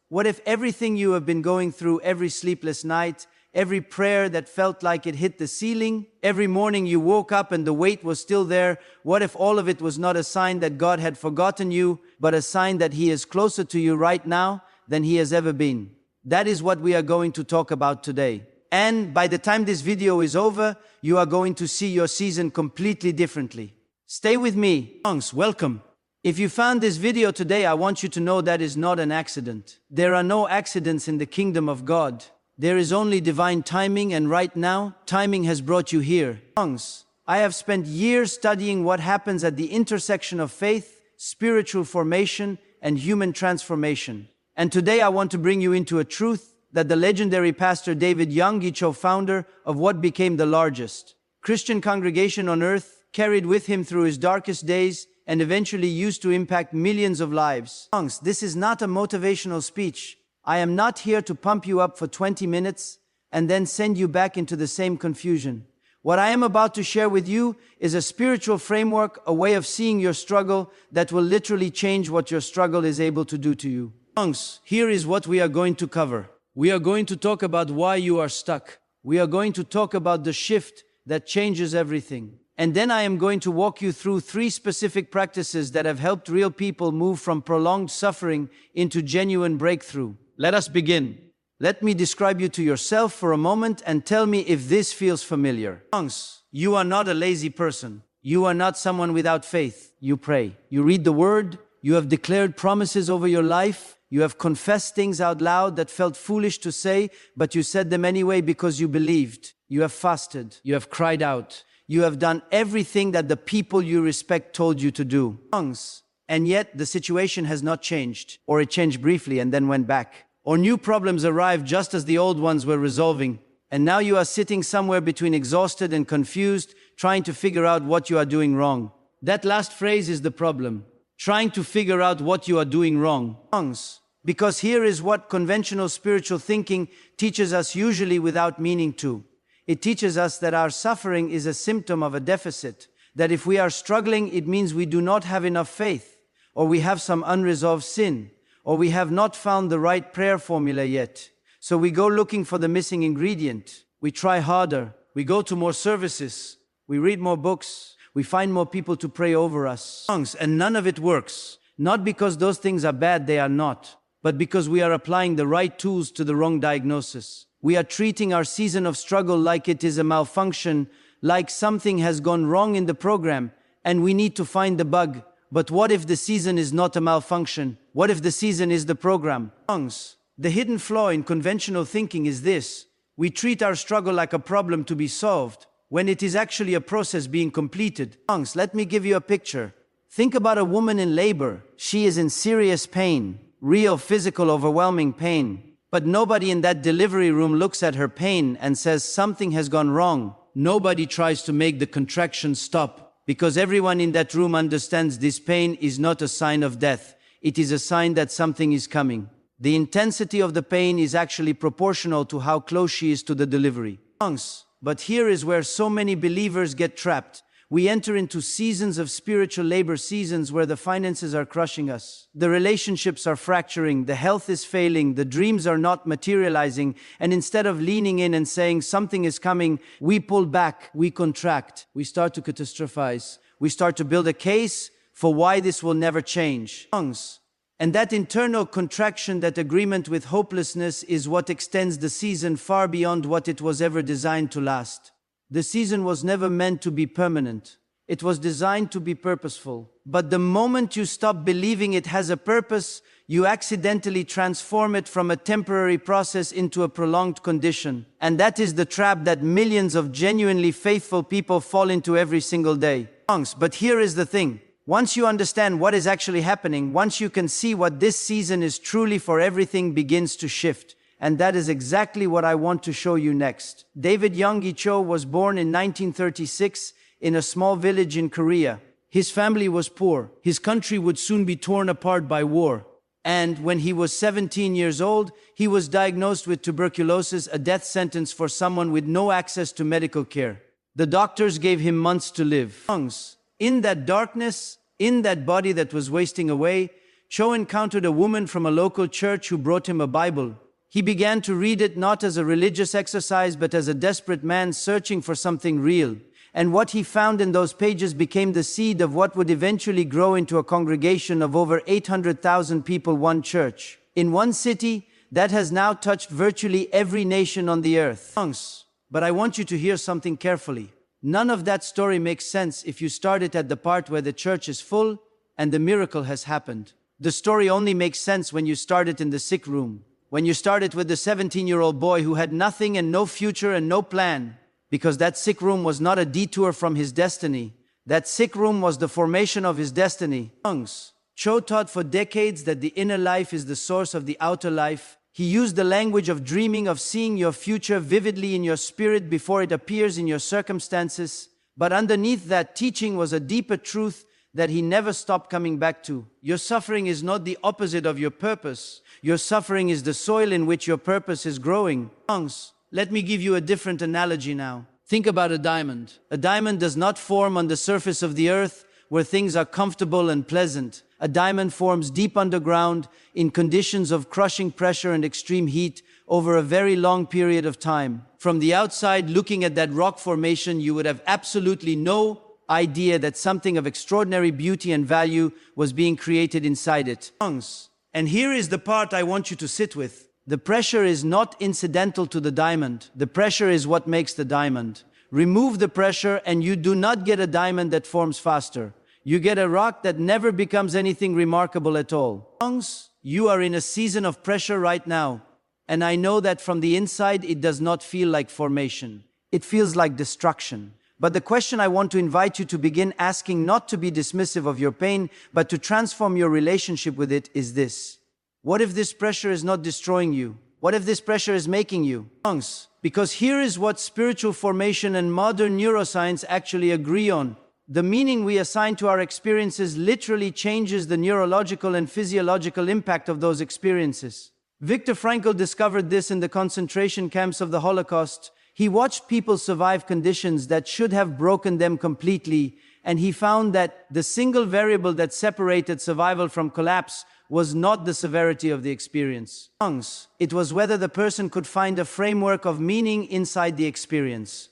What if everything you have been going through, every sleepless night, every prayer that felt like it hit the ceiling, every morning you woke up and the weight was still there, what if all of it was not a sign that God had forgotten you, but a sign that He is closer to you right now than He has ever been? That is what we are going to talk about today. And by the time this video is over, you are going to see your season completely differently. Stay with me. Welcome. If you found this video today, I want you to know that is not an accident. There are no accidents in the kingdom of God. There is only divine timing, and right now, timing has brought you here. I have spent years studying what happens at the intersection of faith, spiritual formation, and human transformation. And today I want to bring you into a truth that the legendary pastor David Yonggi Cho, founder of what became the largest Christian congregation on earth, carried with him through his darkest days and eventually used to impact millions of lives. This is not a motivational speech. I am not here to pump you up for 20 minutes and then send you back into the same confusion. What I am about to share with you is a spiritual framework, a way of seeing your struggle that will literally change what your struggle is able to do to you. Here is what we are going to cover. We are going to talk about why you are stuck. We are going to talk about the shift that changes everything. And then I am going to walk you through 3 specific practices that have helped real people move from prolonged suffering into genuine breakthrough. Let us begin. Let me describe you to yourself for a moment and tell me if this feels familiar. You are not a lazy person. You are not someone without faith. You pray. You read the word. You have declared promises over your life. You have confessed things out loud that felt foolish to say, but you said them anyway because you believed. You have fasted. You have cried out. You have done everything that the people you respect told you to do. And yet the situation has not changed, or it changed briefly and then went back. Or new problems arrived just as the old ones were resolving. And now you are sitting somewhere between exhausted and confused, trying to figure out what you are doing wrong. That last phrase is the problem. Trying to figure out what you are doing wrong. Because here is what conventional spiritual thinking teaches us, usually without meaning to. It teaches us that our suffering is a symptom of a deficit, that if we are struggling, it means we do not have enough faith, or we have some unresolved sin, or we have not found the right prayer formula yet. So we go looking for the missing ingredient. We try harder. We go to more services. We read more books. We find more people to pray over us. And none of it works. Not because those things are bad, they are not, but because we are applying the right tools to the wrong diagnosis. We are treating our season of struggle like it is a malfunction, like something has gone wrong in the program, and we need to find the bug. But what if the season is not a malfunction? What if the season is the program? The hidden flaw in conventional thinking is this: we treat our struggle like a problem to be solved, when it is actually a process being completed. Let me give you a picture. Think about a woman in labor. She is in serious pain, real physical overwhelming pain. But nobody in that delivery room looks at her pain and says something has gone wrong. Nobody tries to make the contraction stop, because everyone in that room understands this pain is not a sign of death. It is a sign that something is coming. The intensity of the pain is actually proportional to how close she is to the delivery. But here is where so many believers get trapped. We enter into seasons of spiritual labor, seasons where the finances are crushing us. The relationships are fracturing, the health is failing, the dreams are not materializing, and instead of leaning in and saying something is coming, we pull back, we contract, we start to catastrophize, we start to build a case for why this will never change. And that internal contraction, that agreement with hopelessness, is what extends the season far beyond what it was ever designed to last. The season was never meant to be permanent. It was designed to be purposeful. But the moment you stop believing it has a purpose, you accidentally transform it from a temporary process into a prolonged condition. And that is the trap that millions of genuinely faithful people fall into every single day. But here is the thing. Once you understand what is actually happening, once you can see what this season is truly for, everything begins to shift. And that is exactly what I want to show you next. David Yonggi Cho was born in 1936 in a small village in Korea. His family was poor. His country would soon be torn apart by war. And when he was 17 years old, he was diagnosed with tuberculosis, a death sentence for someone with no access to medical care. The doctors gave him months to live. In that darkness, in that body that was wasting away, Cho encountered a woman from a local church who brought him a Bible. He began to read it not as a religious exercise but as a desperate man searching for something real. And what he found in those pages became the seed of what would eventually grow into a congregation of over 800,000 people, one church. In one city that has now touched virtually every nation on the earth. But I want you to hear something carefully. None of that story makes sense if you start it at the part where the church is full and the miracle has happened. The story only makes sense when you start it in the sick room. When you start it with the 17-year-old boy who had nothing and no future and no plan. Because that sick room was not a detour from his destiny. That sick room was the formation of his destiny. Cho taught for decades that the inner life is the source of the outer life. He used the language of dreaming, of seeing your future vividly in your spirit before it appears in your circumstances. But underneath that teaching was a deeper truth that he never stopped coming back to. Your suffering is not the opposite of your purpose. Your suffering is the soil in which your purpose is growing. Let me give you a different analogy now. Think about a diamond. A diamond does not form on the surface of the earth where things are comfortable and pleasant. A diamond forms deep underground in conditions of crushing pressure and extreme heat over a very long period of time. From the outside, looking at that rock formation, you would have absolutely no idea that something of extraordinary beauty and value was being created inside it. And here is the part I want you to sit with. The pressure is not incidental to the diamond. The pressure is what makes the diamond. Remove the pressure and you do not get a diamond that forms faster. You get a rock that never becomes anything remarkable at all. You are in a season of pressure right now. And I know that from the inside it does not feel like formation. It feels like destruction. But the question I want to invite you to begin asking, not to be dismissive of your pain, but to transform your relationship with it, is this. What if this pressure is not destroying you? What if this pressure is making you? Because here is what spiritual formation and modern neuroscience actually agree on. The meaning we assign to our experiences literally changes the neurological and physiological impact of those experiences. Viktor Frankl discovered this in the concentration camps of the Holocaust. He watched people survive conditions that should have broken them completely, and he found that the single variable that separated survival from collapse was not the severity of the experience. It was whether the person could find a framework of meaning inside the experience.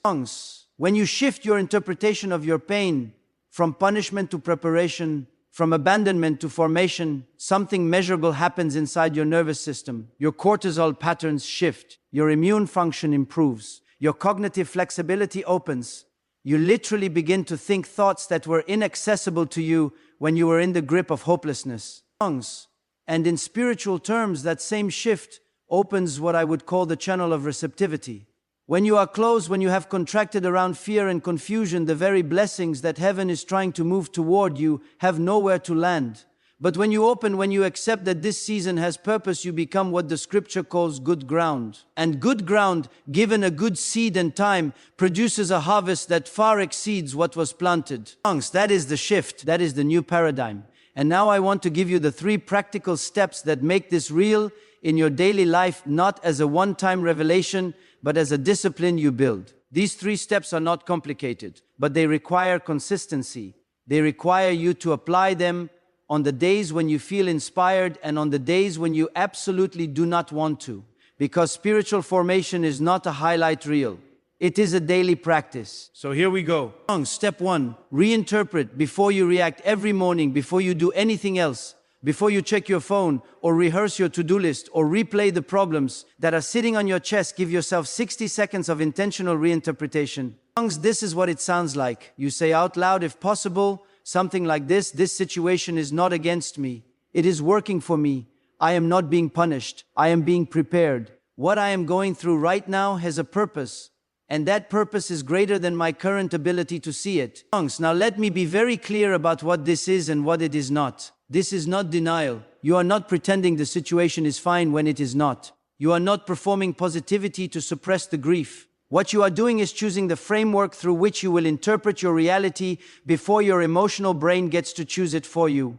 When you shift your interpretation of your pain from punishment to preparation, from abandonment to formation, something measurable happens inside your nervous system. Your cortisol patterns shift. Your immune function improves. Your cognitive flexibility opens. You literally begin to think thoughts that were inaccessible to you when you were in the grip of hopelessness. And in spiritual terms, that same shift opens what I would call the channel of receptivity. When you are closed, when you have contracted around fear and confusion, the very blessings that heaven is trying to move toward you have nowhere to land. But when you open, when you accept that this season has purpose, you become what the scripture calls good ground. And good ground, given a good seed and time, produces a harvest that far exceeds what was planted. That is the shift. That is the new paradigm. And now I want to give you the 3 practical steps that make this real in your daily life, not as a one-time revelation, but as a discipline you build. These 3 steps are not complicated, but they require consistency. They require you to apply them on the days when you feel inspired and on the days when you absolutely do not want to. Because spiritual formation is not a highlight reel. It is a daily practice. So here we go. Step 1, reinterpret before you react every morning, before you do anything else, before you check your phone or rehearse your to-do list or replay the problems that are sitting on your chest. Give yourself 60 seconds of intentional reinterpretation. This is what it sounds like. You say out loud, if possible, something like this: this situation is not against me. It is working for me. I am not being punished. I am being prepared. What I am going through right now has a purpose. And that purpose is greater than my current ability to see it. Now let me be very clear about what this is and what it is not. This is not denial. You are not pretending the situation is fine when it is not. You are not performing positivity to suppress the grief. What you are doing is choosing the framework through which you will interpret your reality before your emotional brain gets to choose it for you.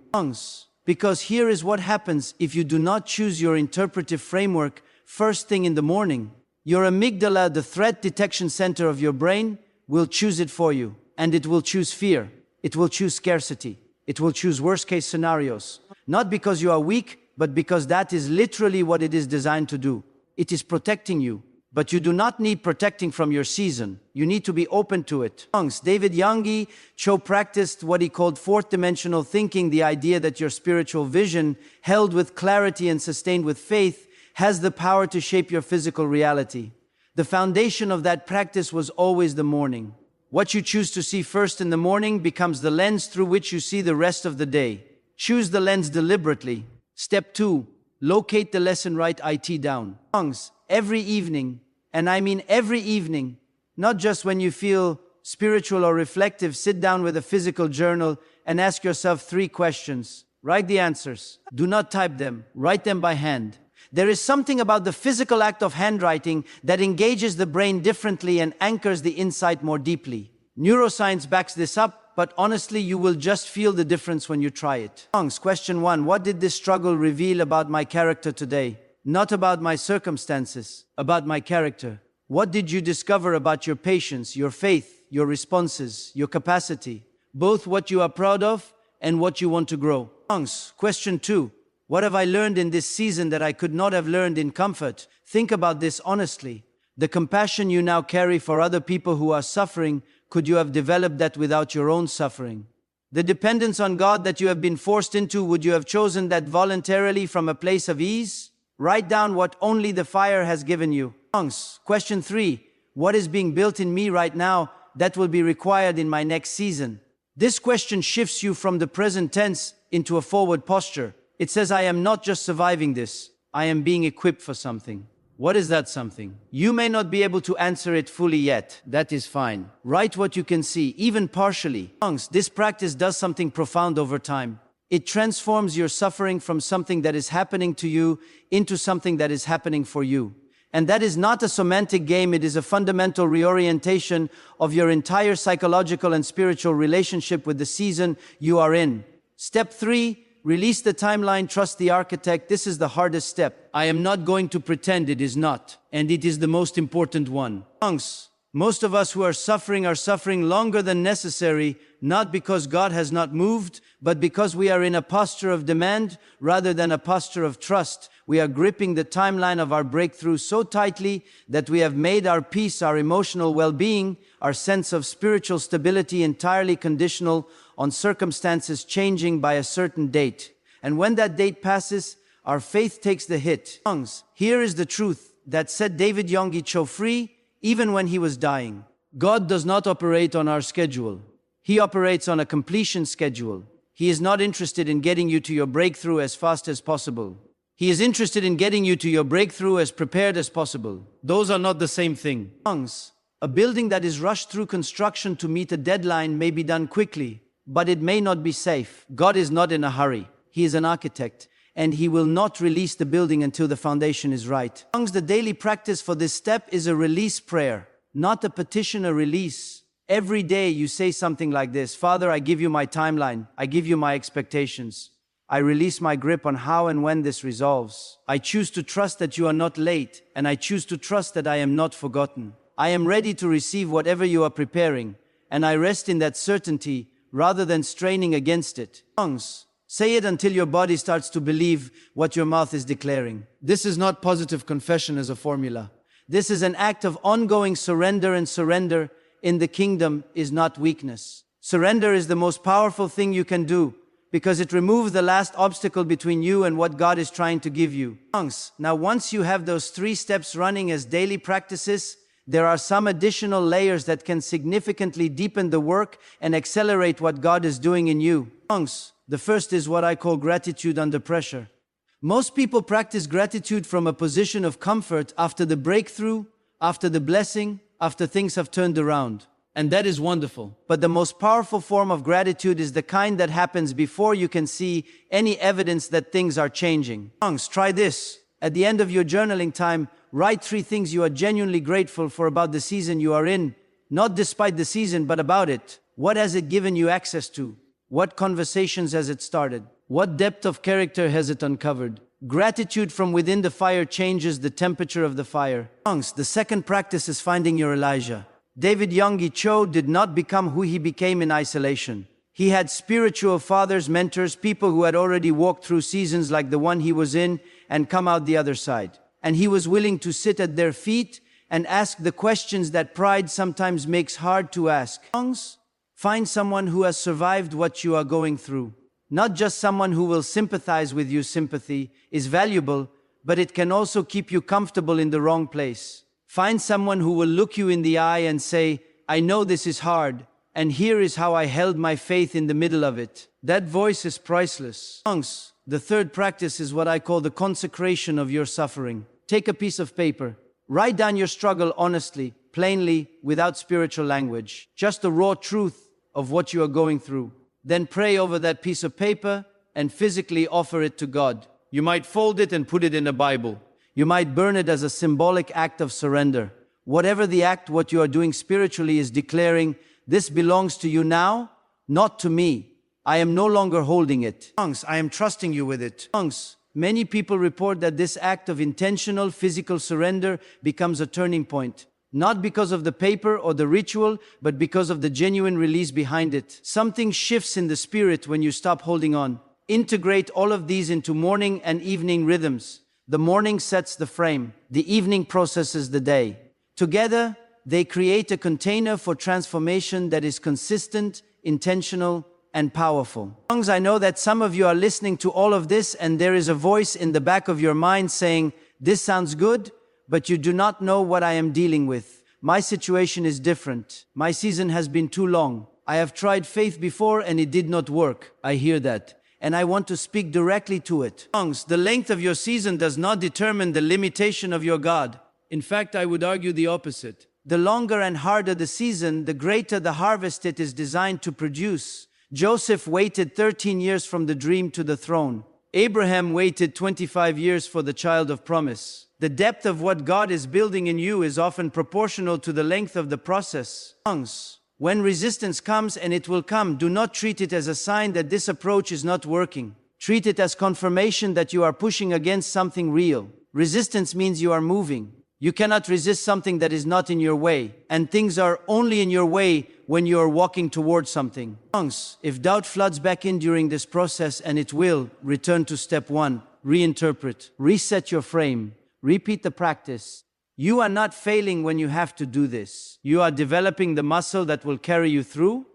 Because here is what happens if you do not choose your interpretive framework first thing in the morning. Your amygdala, the threat detection center of your brain, will choose it for you. And it will choose fear. It will choose scarcity. It will choose worst-case scenarios. Not because you are weak, but because that is literally what it is designed to do. It is protecting you. But you do not need protecting from your season. You need to be open to it. David Yonggi Cho practiced what he called fourth dimensional thinking, the idea that your spiritual vision, held with clarity and sustained with faith, has the power to shape your physical reality. The foundation of that practice was always the morning. What you choose to see first in the morning becomes the lens through which you see the rest of the day. Choose the lens deliberately. Step 2. Locate the lesson, write it down. Every evening, and I mean every evening, not just when you feel spiritual or reflective, sit down with a physical journal and ask yourself 3 questions. Write the answers. Do not type them. Write them by hand. There is something about the physical act of handwriting that engages the brain differently and anchors the insight more deeply. Neuroscience backs this up, but honestly, you will just feel the difference when you try it. Question 1. What did this struggle reveal about my character today? Not about my circumstances, about my character. What did you discover about your patience, your faith, your responses, your capacity? Both what you are proud of and what you want to grow. Question 2. What have I learned in this season that I could not have learned in comfort? Think about this honestly. The compassion you now carry for other people who are suffering, could you have developed that without your own suffering? The dependence on God that you have been forced into, would you have chosen that voluntarily from a place of ease? Write down what only the fire has given you. Question 3. What is being built in me right now that will be required in my next season? This question shifts you from the present tense into a forward posture. It says, I am not just surviving this, I am being equipped for something. What is that something? You may not be able to answer it fully yet. That is fine. Write what you can see, even partially. This practice does something profound over time. It transforms your suffering from something that is happening to you into something that is happening for you. And that is not a semantic game, it is a fundamental reorientation of your entire psychological and spiritual relationship with the season you are in. Step 3, release the timeline, trust the architect. This is the hardest step. I am not going to pretend it is not, and it is the most important one. Most of us who are suffering longer than necessary, not because God has not moved, but because we are in a posture of demand rather than a posture of trust. We are gripping the timeline of our breakthrough so tightly that we have made our peace, our emotional well-being, our sense of spiritual stability entirely conditional on circumstances changing by a certain date. And when that date passes, our faith takes the hit. Here is the truth that set David Yonggi Cho free even when he was dying. God does not operate on our schedule. He operates on a completion schedule. He is not interested in getting you to your breakthrough as fast as possible. He is interested in getting you to your breakthrough as prepared as possible. Those are not the same thing. A building that is rushed through construction to meet a deadline may be done quickly, but it may not be safe. God is not in a hurry. He is an architect, and He will not release the building until the foundation is right. The daily practice for this step is a release prayer, not a petition, a release. Every day you say something like this: Father, I give you my timeline. I give you my expectations. I release my grip on how and when this resolves. I choose to trust that you are not late, and I choose to trust that I am not forgotten. I am ready to receive whatever you are preparing, and I rest in that certainty rather than straining against it. Say it until your body starts to believe what your mouth is declaring. This is not positive confession as a formula. This is an act of ongoing surrender, and surrender in the kingdom is not weakness. Surrender is the most powerful thing you can do because it removes the last obstacle between you and what God is trying to give you. Now, once you have those 3 steps running as daily practices, there are some additional layers that can significantly deepen the work and accelerate what God is doing in you. The first is what I call gratitude under pressure. Most people practice gratitude from a position of comfort after the breakthrough, after the blessing, after things have turned around. And that is wonderful. But the most powerful form of gratitude is the kind that happens before you can see any evidence that things are changing. Try this. At the end of your journaling time, write 3 things you are genuinely grateful for about the season you are in. Not despite the season, but about it. What has it given you access to? What conversations has it started? What depth of character has it uncovered? Gratitude from within the fire changes the temperature of the fire. The second practice is finding your Elijah. David Yonggi Cho did not become who he became in isolation. He had spiritual fathers, mentors, people who had already walked through seasons like the one he was in and come out the other side. And he was willing to sit at their feet and ask the questions that pride sometimes makes hard to ask. Find someone who has survived what you are going through. Not just someone who will sympathize with you. Sympathy is valuable, but it can also keep you comfortable in the wrong place. Find someone who will look you in the eye and say, I know this is hard, and here is how I held my faith in the middle of it. That voice is priceless. The third practice is what I call the consecration of your suffering. Take a piece of paper. Write down your struggle honestly, plainly, without spiritual language. Just the raw truth of what you are going through. Then pray over that piece of paper and physically offer it to God. You might fold it and put it in a Bible. You might burn it as a symbolic act of surrender. Whatever the act, what you are doing spiritually is declaring, this belongs to you now, not to me. I am no longer holding it. I am trusting you with it. Many people report that this act of intentional physical surrender becomes a turning point. Not because of the paper or the ritual, but because of the genuine release behind it. Something shifts in the spirit when you stop holding on. Integrate all of these into morning and evening rhythms. The morning sets the frame. The evening processes the day. Together, they create a container for transformation that is consistent, intentional, and powerful. I know that some of you are listening to all of this and there is a voice in the back of your mind saying, this sounds good, but you do not know what I am dealing with. My situation is different. My season has been too long. I have tried faith before and it did not work. I hear that. And I want to speak directly to it. The length of your season does not determine the limitation of your God. In fact, I would argue the opposite. The longer and harder the season, the greater the harvest it is designed to produce. Joseph waited 13 years from the dream to the throne. Abraham waited 25 years for the child of promise. The depth of what God is building in you is often proportional to the length of the process. When resistance comes, and it will come, do not treat it as a sign that this approach is not working. Treat it as confirmation that you are pushing against something real. Resistance means you are moving. You cannot resist something that is not in your way, and things are only in your way when you are walking towards something. If doubt floods back in during this process, and it will, return to step 1. Reinterpret. Reset your frame. Repeat the practice. You are not failing when you have to do this. You are developing the muscle that will carry you through.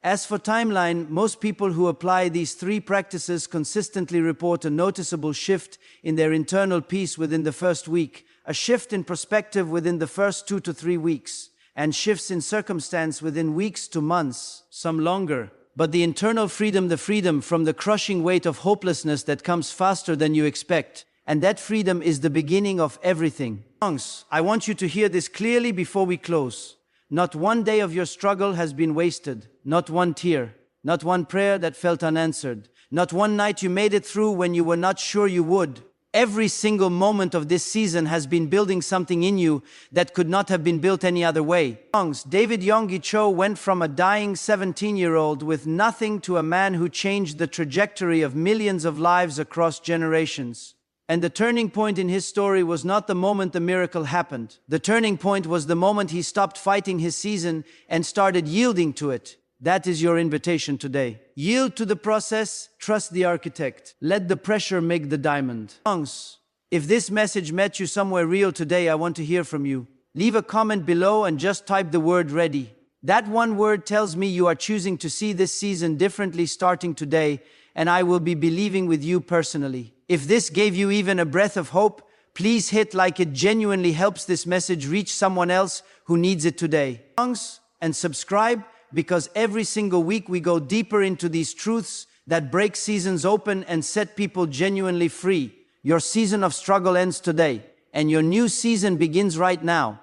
As for timeline, most people who apply these 3 practices consistently report a noticeable shift in their internal peace within the first week, a shift in perspective within the first 2 to 3 weeks, and shifts in circumstance within weeks to months, some longer. But the internal freedom, the freedom from the crushing weight of hopelessness that comes faster than you expect, and that freedom is the beginning of everything. I want you to hear this clearly before we close. Not one day of your struggle has been wasted. Not one tear. Not one prayer that felt unanswered. Not one night you made it through when you were not sure you would. Every single moment of this season has been building something in you that could not have been built any other way. David Yonggi Cho went from a dying 17-year-old with nothing to a man who changed the trajectory of millions of lives across generations. And the turning point in his story was not the moment the miracle happened. The turning point was the moment he stopped fighting his season and started yielding to it. That is your invitation today. Yield to the process, trust the architect. Let the pressure make the diamond. If this message met you somewhere real today, I want to hear from you. Leave a comment below and just type the word ready. That one word tells me you are choosing to see this season differently starting today, and I will be believing with you personally. If this gave you even a breath of hope, please hit like. It genuinely helps this message reach someone else who needs it today. And subscribe, because every single week we go deeper into these truths that break seasons open and set people genuinely free. Your season of struggle ends today, and your new season begins right now.